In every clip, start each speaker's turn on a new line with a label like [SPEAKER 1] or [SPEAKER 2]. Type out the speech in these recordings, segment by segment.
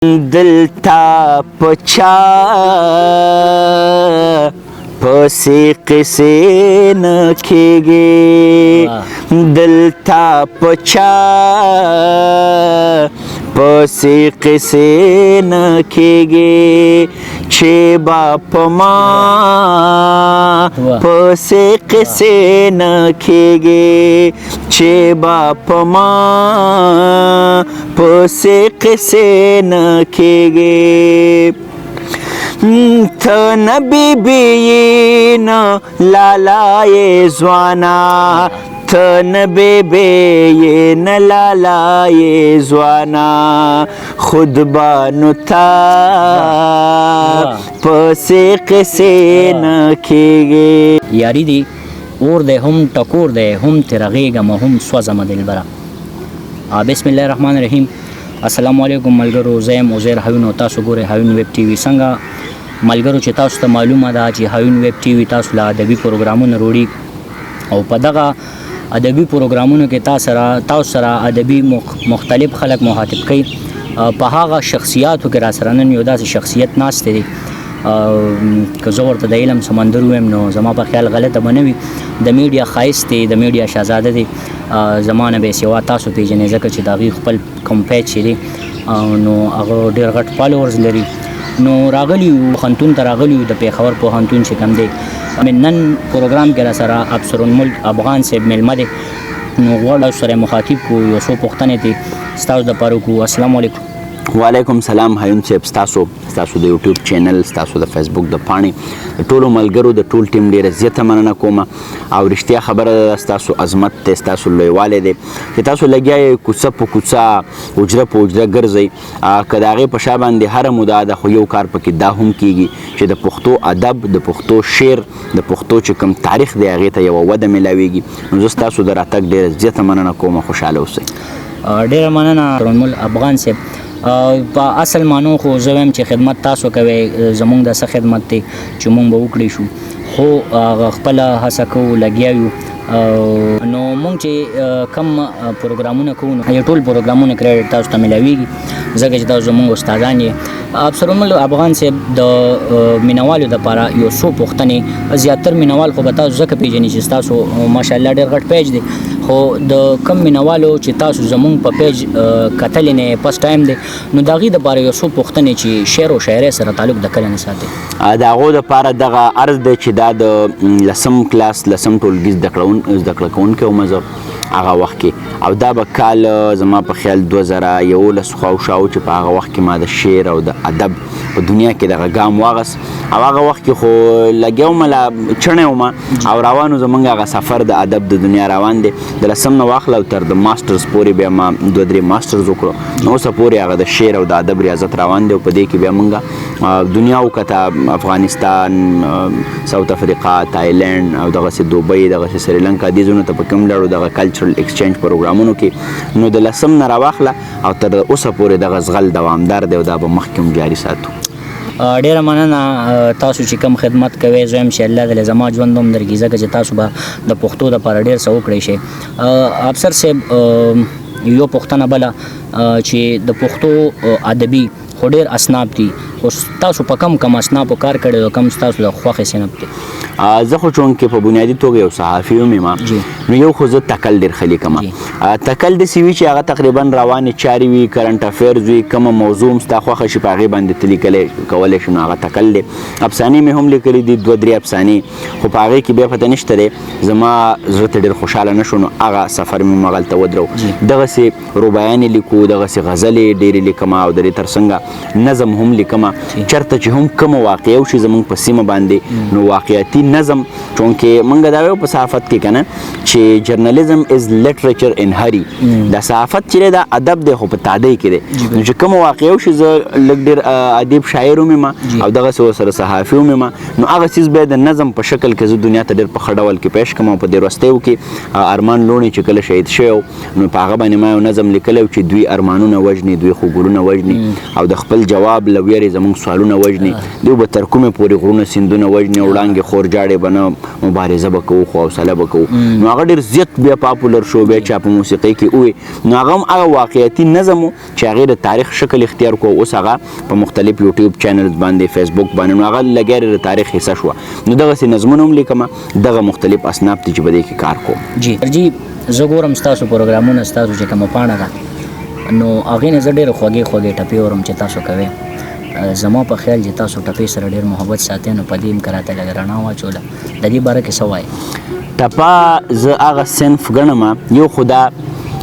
[SPEAKER 1] دلتا پچا پسی قصے نہ کھیگے دلتا پچا پسی قصے نہ کھیگے چھ باپ ماں پسی قصے نہ کھیگے چھ باپ ماں پسی قصے نہ کھیگے تھن بیبین لالائے زوانا تھن بیبین لالائے زوانا خود بانو تھا پسے قصے نہ کھیگے
[SPEAKER 2] یاری دی اور دے هم ټکور دی هم ترغیږم هم سوځم دلبره. بسم الله الرحمن الرحیم. السلام علیکم ملګرو، زه یم عزیر حیون او تاسو ګورئ حیون ویب ټي وي. څنګه ملګرو چې تاسو ته معلومه ده چې حیون ویب ټي وي تاسو له ادبي پروګرامونه وروړي او په دغه ادبي پروګرامونو کې تاسو سره ادبي مختلف خلک مخاطب کوي. په هغه شخصیاتو کې را سره نن یو داسې شخصیت ناست دی که زه ورته د علم سمندر ویم نو زما په خیال غلطه به نه وي. د میډیا ښایست دی، د میډیا شهزاده دی، زما نه بې سوا تاسو پېژنئ ځکه چې د هغوی خپل کوم پیج چې دی نو هغه ډېر غټ فالوورز لري. نو راغلي یو پوهنتون ته راغلي یو، د پېښور پوهنتون چې کوم دی. نن پروګرام کې را سره ابصرالملک افغان صاحب میلمه دی نو غواړو سره مخاطب کړو، یو څو پوښتنې دي ستاسو دپاره وکړو. السلام علیکم.
[SPEAKER 1] وعلیکم سلام حیون صاحب. ستاسو د یوټیوب چینل، ستاسو د فیسبوک د پاڼې د ټولو ملګرو د ټول ټیم ډېره زیاته مننه کوم او رښتیا خبره ده ستاسو عظمت دی، ستاسو لویوالی دی چې تاسو لګیا یې کوڅه په کوڅه حجره په حجره ګرځئ. که د هغې په شا باندې هره موده ده خو یو کار پکې دا هم کیږي چې د پښتو ادب، د پښتو شعر، د پښتو چې کوم تاریخ دی هغې ته یوه وده میلاویږي. نو زه ستاسو د راتګ ډېره زیاته مننه کوم، خوشحاله اوسئ.
[SPEAKER 2] ډېره مننه ابصرالملک افغان صاحب. په اصل مانو خو زه وایم چې خدمت تاسو کوئ، زموږ د څه خدمت دی چې موږ به وکړی شو، خو خپله هڅه کوو، لګیا یو. نو موږ چې کم پروګرامونه کوو نو یو ټول پروګرامونه کریډټ تاسو ته میلاویږي ځکه چې تاسو زموږ استادان یې. ابصرالملک افغان صاحب د مینوالو دپاره یو څو پوښتنې. زیاتر مینوال خو به تاسو ځکه پېژنئ چې ستاسو ماشاءالله ډېر غټ پیج دی، خو د کم مینوالو چې تاسو زموږ په پیج کتلې نه فسټ ټایم دی نو د هغې دپاره یو څو پوښتنې چې شعر او شاعرۍ سره تعلق د کله نه ساتي.
[SPEAKER 1] د هغو دپاره دغه عرض دی چې دا د لسم کلاس لسم ټولګي زده کړه کوونکی وم زه هغه وخت کې، او دا به کال زما په خیال 2011 خواوشاو چې په هغه وخت کې ما د شعر او د ادب په دنیا کې دغه ګام واغست. او هغه وخت کې خو لګیا وم لا چڼی وم او روان زموږ هغه سفر د ادب د دنیا روان دی. د لسم نه واخله او تر د ماسټرز پورې بیا ما 2-3 ماسټرز وکړو، نو اوسه پورې هغه د شعر او د ادب ریاضت روان دی. او په دې کې بیا موږ دنیا وکته، افغانستان، ساوت افریقا، تایلنډ او دغسې دوبۍ، دغسې سریلنکا، دې ځایونو ته په کوم لاړو دغه کلچرل ایکسچینج پروګرامونو کې. نو د لسم نه راواخله او تر اوسه پورې دغه زغل دوامدار دی او دا به مخکې هم جاري ساتو.
[SPEAKER 2] ډېره مننه تاسو چې کوم خدمت کوئ. زه یم چې الله دې زما ژوند هم درکړي ځکه چې تاسو به د پښتو دپاره ډېر څه وکړی شئ. افسر صاحب یو پوښتنه بله چې د پښتو ادبي خو ډېر اصناف دي، خو تاسو په کم اصنافو کار کړی او کم ستاسو د خوښې صنف دی؟
[SPEAKER 1] زه خو چونکې په بنیادي توګه یو صحافي یم نو یو خو زه تکل ډېر ښه لیکم. تکل داسې وي چې هغه تقریبا روانې چارې وي، کرنټ افیرز وي، کومه موضوع هم ستا خوښه شي په هغې باندې ته لیکلی کولی شي، نو هغه تکل دی. افسانې مې هم لیکلي دي 2-3 افسانې، خو په هغې کې بیا پته نشته دی زما زړه ته ډېر خوشحاله نه شو نو هغه سفر مې همغلته ودرو. دغسې ربایانې لیکو، دغسې غزلې ډېرې لیکم او د دې تر څنګه نظم هم لیکم. چېرته چې هم کومه واقعه وشي زموږ په سیمه باندې نو واقعیتي نظم، چونکې موږ دا وایو په صحافت کې که نه چې جرنالیزم از لټریچر ان هري، دا صحافت چې دی دا ادب دی خو په تادۍ کې دی. نو چې کومه واقعه وشي زه لږ ډېر ادیب شاعر هم یم او دغسې ورسره صحافي هم یم، نو هغه څیز بیا د نظم په شکل کې زه دنیا ته ډېر په ښه ډول کې پیش کړم. او په دې وروستیو کې ارمان لوڼې چې کله شهید شوی نو په هغه باندې ما یو نظم لیکلی چې دوی ارمانونه وژني، دوی خو ګلونه وژني، او د خپل جواب له ویرې زموږ سوالونه وژني دوی به تر کومې پورې غرونه سیندونه وژني وړانګې خورجاړې به نه مبارزه به کوو خو حوصله به کوو نو هغه ډېر زیات بیا پاپولر شو بیا چا په موسیقۍ کې ووی نو هغه هم هغه واقعیتي نظم و چې هغې د تاریخ شکل اختیار کړو اوس هغه په مختلف یوټیوب چینلز باندې فیسبوک باندې نو هغه لګیا د تاریخ حصه شوه نو دغسې نظمونه هم لیکمه دغه مختلف اصناف دي چې په دې کې کار کوم
[SPEAKER 2] جی زه ګورم ستاسو پروګرامونه ستاسو چې کومه پاڼه ده نو هغې نه زه ډېرې خوږې ټپې اورم چې تاسو کوئ زما په خیال چې تاسو ټپې سره ډېر محبت ساتئ نو په دې هم که راته لږ رڼا واچوله د دې باره کې څه وایې
[SPEAKER 1] ټپه زه هغه صنف ګڼم یو خو دا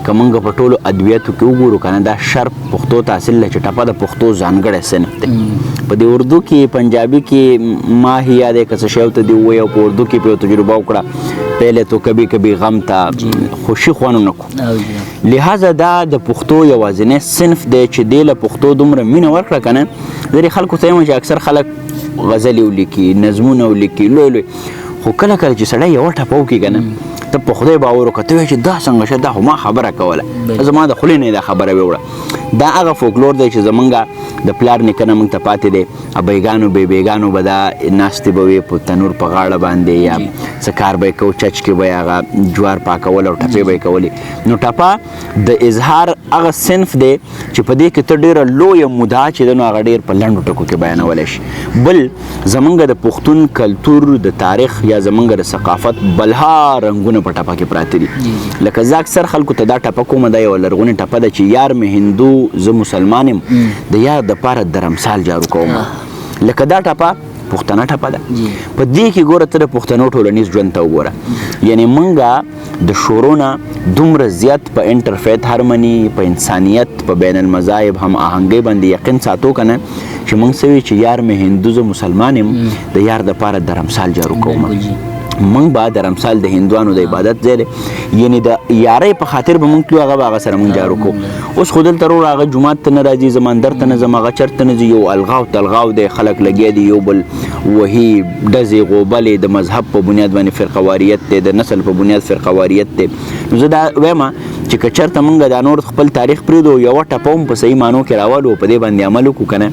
[SPEAKER 1] که موږ په ټولو ادبیاتو کې وګورو که نه دا شرپ پښتو تحصیل دی چې ټپه د پښتو ځانګړی صنف دی په دې اردو کې پنجابي کې ما هي یاد ہے که څه شی ورته دې ووایي او په اردو کې پرې یو تجربه وکړه پهلے تو کبھی کبھی غم تا خوشي خوانو نکو لہذا دا د پښتو یوازینی صنف دی چې دې له پښتو دومره مینه ورکړه که نه زه خلکو ته یم چې اکثر خلک غزلې ولیکي نظمونه ولیکي لوی لوی خو کله کله چې سړی یوه ټپه وکړي که نه ته په خدای باور وکړه ته وایې چې دا څنګه شه دا خو ما خبره کوله زما د خولې نه دا خبره ویوړه دا هغه فولکلور دی چې زمونږ د پلار نیکه نه موږ ته پاتې دی ابیګانو بیبیګانو به دا ناستې به وې په تنور په غاړه باندې یا څه کار به یې کوو چچ کې به یې هغه جوار پاکول او ټپې به یې کولې نو ټپه د اظهار هغه صنف دی چې په دې کې ته ډېره لویه مدعا چې ده نو هغه ډېر په لنډو ټکو کې بیانولی شي بل زمونږ د پښتون کلتور د تاریخ یا زمونږ د ثقافت بلها رنګونه په ټپه کې پراته دي لکه زه اکثر خلکو ته دا ټپه کومه دا یوه لرغونې ټپه ده چې یار مې هندو زه مسلمان یم د یار دپاره درمسال جارو کوم لکه دا ټپه پښتنه ټپه ده په دې کې ګوره ته د پښتنو ټولنیز ژوند ته وګوره یعنی موږ د شورو نه دومره زیات په انټرفیت هارمني په انسانیت په بین المذاهب هم آهنګۍ باندې یقین ساتو که نه چې موږ څه وي چې یار مې هندو زه مسلمان یم د یار دپاره درمسال جارو کوم موږ به درمسال د هندوانو د عبادت ځای دی یعنی د یارۍ په خاطر به موږ تلو هغه به هغه سره موږ جارو کوو اوس خو دلته روړ هغه جومات ته نه راځي زماندر ته نه ځم هغه چرته نه ځي یو الغاو تلغاو دی خلک لګیا دي یو بل وهي ډزې غوبلې د مذهب په بنیاد باندې فرقواریت دی د نسل په بنیاد فرقواریت دی نو زه دا وایم چې که چېرته موږ دا نور خپل تاریخ پرېږدو یوه ټپه هم په صحیح معنو کې راولو په دې باندې عمل وکړو که نه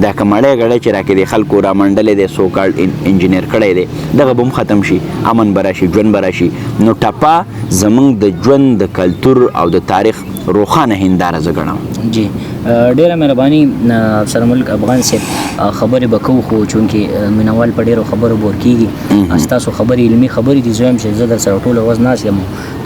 [SPEAKER 1] دا که مړی ګړی چې راکې د خلکو رامنډلی دی سو کارډ انجینیر کړی دی دغه به هم ختم شي امن به راشي ژوند به راشي نو ټپه زموږ د ژوند د کلتور او د تاریخ روښانه هنداره زه ګڼم
[SPEAKER 2] جی ډیره مهرباني افسر ملک افغان صاحب خبرې به کوو خو چونکې مینوال په ډیرو خبرو بور کېږي ستاسو خبرې علمي خبرې دي زه یم چې زه در سره ټوله ورځ ناست یم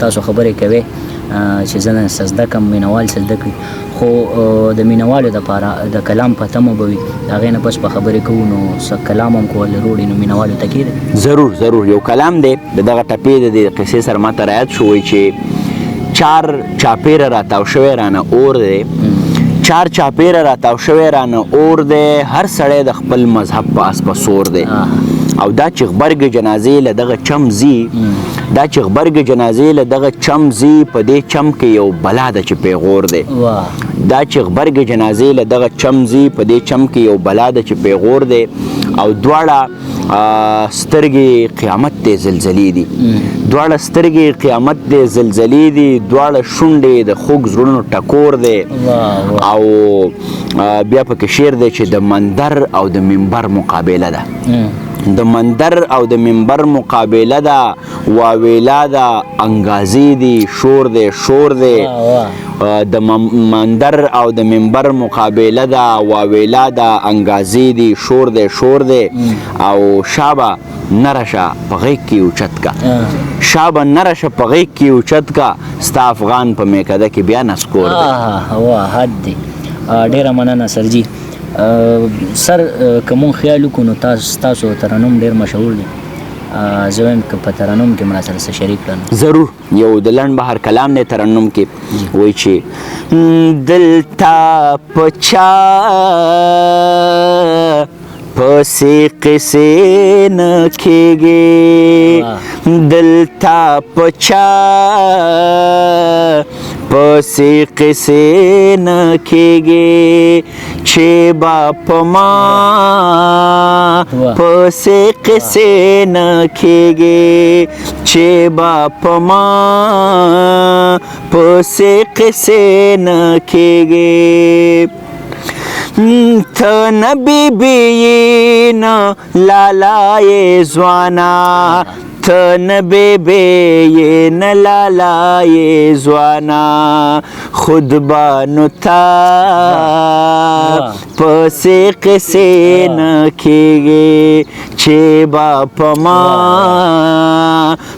[SPEAKER 2] تاسو خبرې کوئ چې زه نن سزده کړم مینوال سزده کړي خو د مینوالو دپاره د کلام په تمه به وي د هغې نه پس به خبرې کوو نو څه کلام هم کول روړي نو مینوالو ته کېږي
[SPEAKER 1] ضرور یو کلام دی د دغه ټپې د دې قصې سره ماته رایاد شو وایي چې چار چاپیره راتاو شوی رانه اور دی چار چاپیره راتاو شوی رانه اور دی هر سړی د خپل مذهب په اس په سور دی او دا چې غبرګ جنازې له دغه چم ځي دا چې غبرګ جنازې له دغه چم ځي په دې چم کې یو بلا ده چې پیغور دی دا چې غبرګ جنازې له دغه چم ځي په دې چم کې یو بلا ده چې پیغور دی او دواړه سترګې قیامت دی زلزلې دي دواړه سترګې قیامت دی زلزلې دي دواړه شونډې د خوږ زړونو ټکور دی او بیا پکې شعر دی چې د مندر او د منبر مقابله ده د مندر او د منبر مقابله ده واویلا ده انګازې دي شور دی د مندر او د منبر مقابله ده واویلا ده انګازې دي شور دی او شابه نرشه په غیږ کې اوچت کا شابه نرشه په غیږ کې اوچت کا ستا افغان په میکده کې بیا نسکور دی
[SPEAKER 2] واه حد دی ډیره مننه سرجي سر که مونږ خیال وکړو نو تاسو ترنم ډېر مشهور دی زه وایم که په ترنم کې مړه سره څه شریک کړم
[SPEAKER 1] ضرور یو د لنډ بهر کلام دی ترنم کې وایي چې دلتا پچا پسې قصې نه کېږي دلتا پچا پسې قصې نه کېږي چې با په ما پسې قصې نه کېږي چې با په ما پسې قصې نه کېږي ته نه بیبي یې نه لالا یې ځوانا ته نه بیبي یې نه لالا یې ځوانا خود بانو تا پسې قصې نه کېږي چې با په ما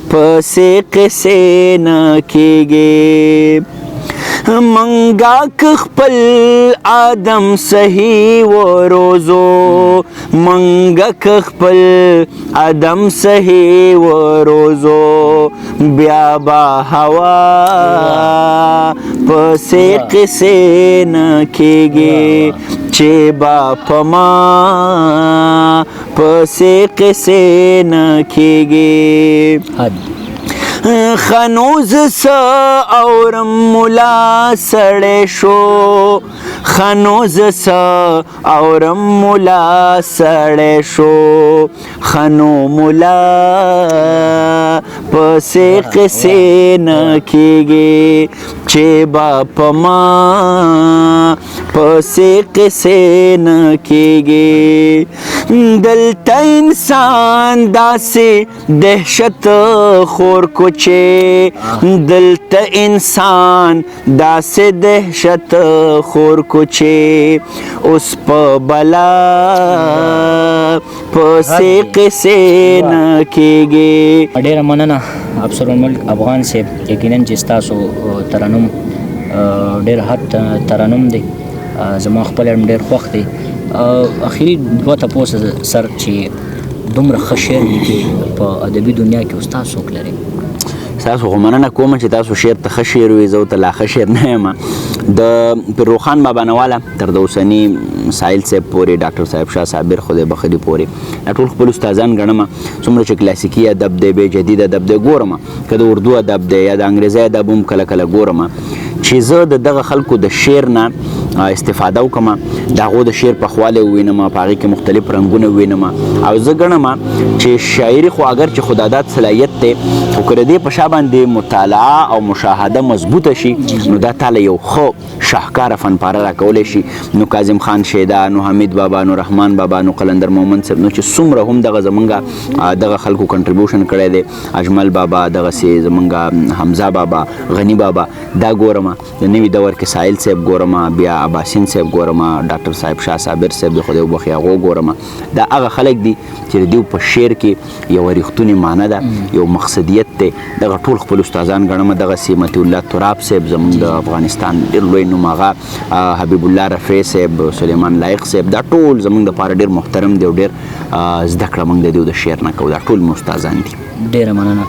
[SPEAKER 1] پسې قصې نه کېږي منګا که خپل آدم صحیح و روزو منګا که خپل آدم صحیح و روزو بیا با هوا پسې قصې نه کېږي چې با په ما پسې قصې نه کېږي خنوز سا اورم ملا سړی شو خنوز سا اورم ملا سړی شو خنو ملا پسې قصې نه کېږي چې با په ما پسې قصې نه کېږي دلته انسان داسې دهشت خور کو چې دلته انسان داسې دهشت خور کو چې اوس په بلا پسې قصې نه کېږي.
[SPEAKER 2] ډېره مننه افسر الملک افغان صاحب یقینا چې ستاسو ترنم ډېر حد ترنم دی زما خپل هم ډېر خوښ دی. اخري دوه تپوس سر چې دومره ښه شعر لیکي په ادبي دنیا کې استاد څوک لري؟
[SPEAKER 1] تاسو خو مننه کوم چې تاسو شعر ته ښه شعر وایي، زه ورته لا ښه شعر نه یم. د پیرروخان بابا نواله تر د اوسني سایل صاحب پورې ډاکټر صاحب شاه صابر خدای بخښلي پورې دا ټول خپل استادان ګڼم. څومره چې کلاسیکي ادب دی بې جدید ادب دی ګورم، که د اردو ادب دی یا د انګریزي ادب هم کله کله ګورم چې زه د دغه خلکو د شعر نه استفاده وکړم، د هغو د شعر پخوالی ووینم، په هغې کې مختلف رنګونه ووینم او زه ګڼم چې شاعري خو اگر چې خو د ادات صلاحیت دی خو که د دې په شا باندې مطالعه او مشاهده مضبوطه شي نو دا تاله یو ښه شاهکاره فنپاره راکولی شي. نو کاظم خان شیدا، نو حمید بابا، نو رحمان بابا، نو قلندر مومن صاحب، نو چې څومره هم دغه زمونږ دغه خلکو کنټریبیوشن کړی دی، اجمل بابا، دغسې زمونږ حمزه بابا، غنی بابا، دا ګورم. د نوي دور کې سایل صاحب ګورم، بیا عباسین صاحب ګورم، ډاکټر صاحب شاه صابر صاحب د خدای وبخښي هغو ګورم. دا هغه خلک دي چې د دوی په شعر کې یوه ریښتونې معنی ده، یو مقصدیت دی. دغه ټول خپل استادان ګڼم. دغسې مطیع الله تراب صاحب زموږ د افغانستان ډېر لوی نوم، هغه حبیب الله رفیع صاحب، سلیمان لایق صاحب، دا ټول زموږ دپاره ډېر محترم دی او ډېر زده کړه موږ د دوی د شعر نه کوو. دا ټول مو استادان دي.
[SPEAKER 2] ډېره مننه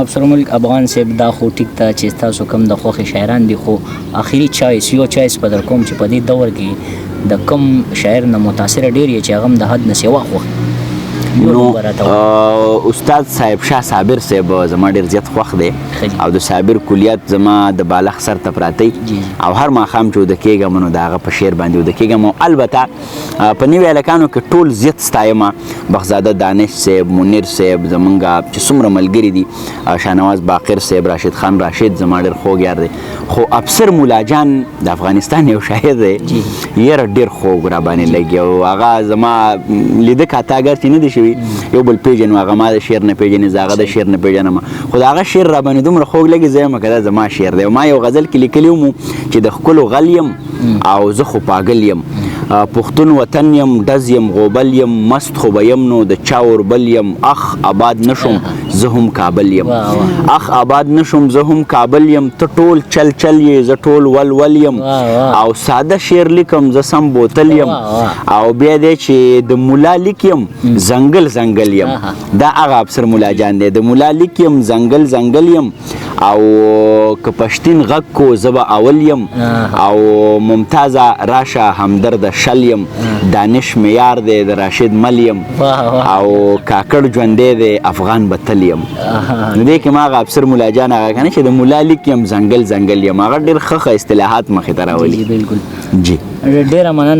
[SPEAKER 2] افسر الملک افغان صاحب. دا خو ټیک ته چې تاسو کوم د خوښې شاعران دي، خو آخري چایس یو چایس به در کوم چې په دې دور کې د کوم شاعر نه متاثره ډېر یې چې هغه هم د حد نه سوا خوښ؟
[SPEAKER 1] نو استاد صاحب شاه صابر صاحب زما ډېر زیات خوښ دی او د صابر کلیات زما د بالغ سر ته پراته او هر ماښام چې وده کېږم نو د هغه په شعر باندې وده کېږم. او البته په نوي هلکانو کې ټول زیات ستایم بخزاده دانش صاحب، منیر صاحب، زمونږ چې څومره ملګري دي، شاهنواز باقر صاحب، راشد خان راشد زما ډېر خوږ یار دی. خو افسر مولاجان د افغانستان یو شاعر دی، یاره ډېر خوږ راباندې لګي او هغه زما لیده کاتاګر چې نه دی شوي یو بل پیژنو، هغه ما د شعر نه پیژني، زه هغه د شعر نه پیژنم، خو د هغه شعر راباندې دومره خوږ لګي زه یم که دا زما شعر دی. ما یو غزل کې لیکلی ومو چې د ښکلو غل یم او زه خو پاگل یم، پښتون وطن یم، ډز یم، غوبل یم، مست خو به یم نو د چا اوربل یم، اخ آباد نشم زه هم کابل یم، اخ آباد نشم زه هم کابل یم، ته ټول چل چل یې زه ټول ول ول یم، او ساده شعر لیکم زه سم بوتل یم، او بیا دی چې د مولا لیک یم زنګل زنګل یم. دا هغه افسر مولا جان دی، د مولا لیک یم زنګل زنګل یم، او که پښتین غږ کو زه به اول یم، او ممتازه راشه همدرد شل یم، دانش معیار دی د راشد مل یم، او کاکړ ژوندی دی افغان به تل یم. نو دې کې ما هغه افسر مولا جان هغه که نه چې د مولا لیک یم زنګل زنګل یم، هغه ډېر ښه اصطلاحات مخې ته راولي.
[SPEAKER 2] بالکل
[SPEAKER 1] جی
[SPEAKER 2] ډېره مننه